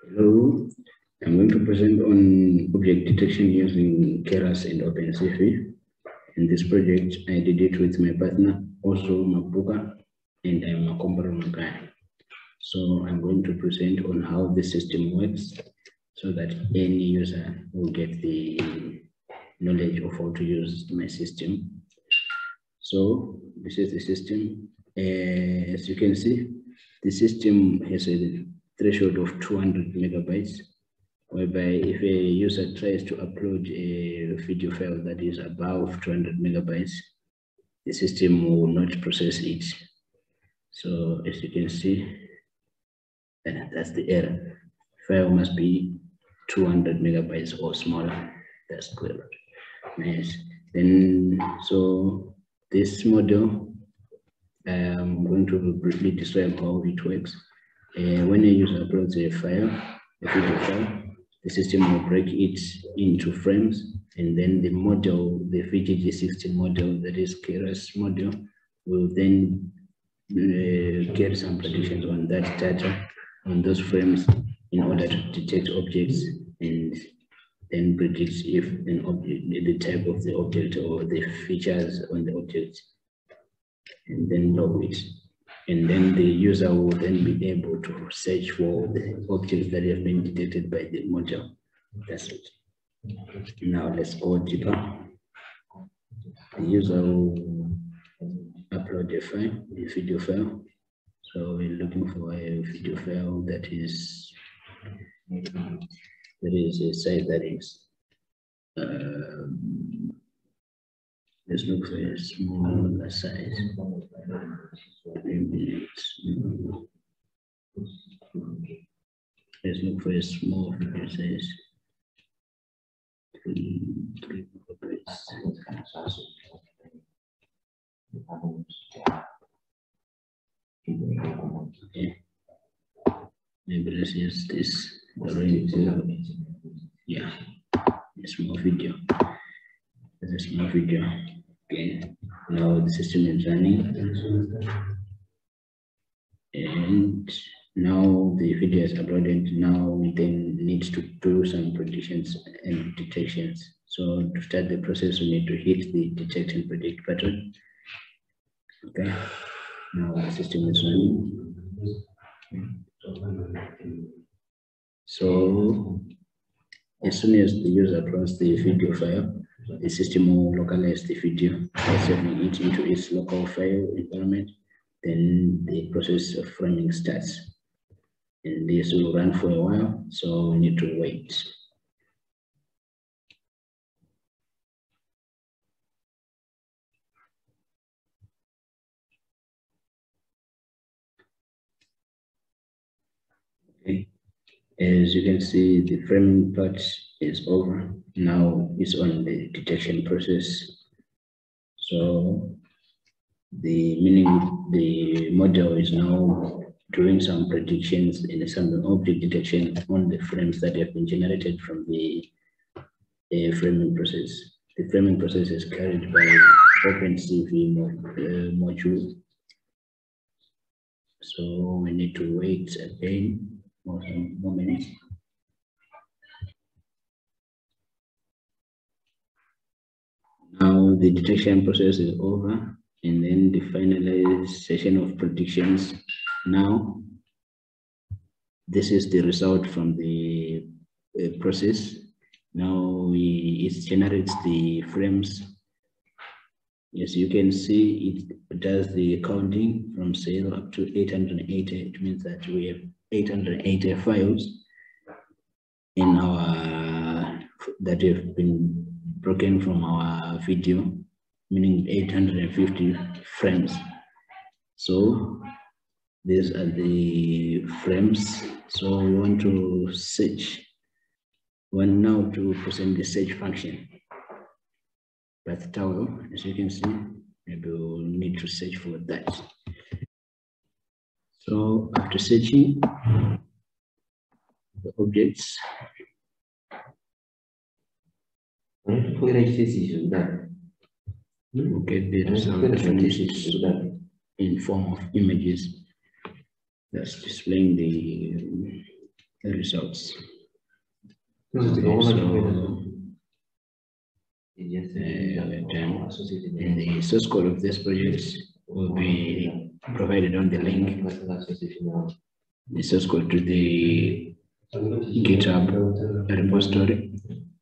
Hello, I'm going to present on object detection using Keras and OpenCV. In this project, I did it with my partner, also Mabuka, and I'm a comparable guy. So I'm going to present on how the system works so that any user will get the knowledge of how to use my system. So this is the system. As you can see, the system has a threshold of 200 megabytes, whereby if a user tries to upload a video file that is above 200 megabytes, the system will not process it. So as you can see, that's the error. File must be 200 megabytes or smaller. That's good. Nice. Then, so this model, I'm going to briefly describe how it works. When a user uploads a file, a video file, the system will break it into frames, and then the model, the Vgg16 model, that is Keras model, will then get some predictions on that data, on those frames, in order to detect objects and then predict if an object, the type of the object or the features on the object, and then log it. And then the user will then be able to search for the objects that have been detected by the model. That's it. Now let's go deeper. The user will upload a file, a video file. So we're looking for a video file that is a size that is let's look for a smaller size. 3 minutes. Let's look for a small video size. 3 megabytes. Okay. Maybe let's use this. Yeah, a small video. There's a small video. Okay. Now the system is running. And now the video is uploaded. Now we then need to do some predictions and detections. So to start the process, we need to hit the detect and predict button. Okay. Now the system is running. So as soon as the user uploads the video file, the system will localize the video by saving it into its local file environment. Then the process of framing starts. And this will run for a while, so we need to wait. Okay. As you can see, the framing part is over. Now it's on the detection process. So the model is now doing some predictions and some object detection on the frames that have been generated from the framing process. The framing process is carried by OpenCV module. So we need to wait again for some moments. Now the detection process is over, and then the finalization of predictions. Now, this is the result from the process. Now it generates the frames. As you can see, it does the counting from 0 up to 880. It means that we have 880 files in our that have been broken from our video, meaning 850 frames. So these are the frames. So we want to search. We want now to present the search function. But towel, as you can see, maybe we'll need to search for that. So after searching the objects, we'll get the result in form of images. That's displaying the results. And the source code of this project will be provided on the link. The source code to the GitHub repository,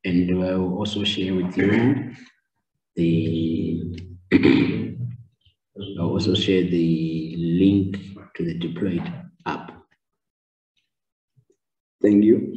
and I will also share with you I'll also share the link to the deployed app. Thank you.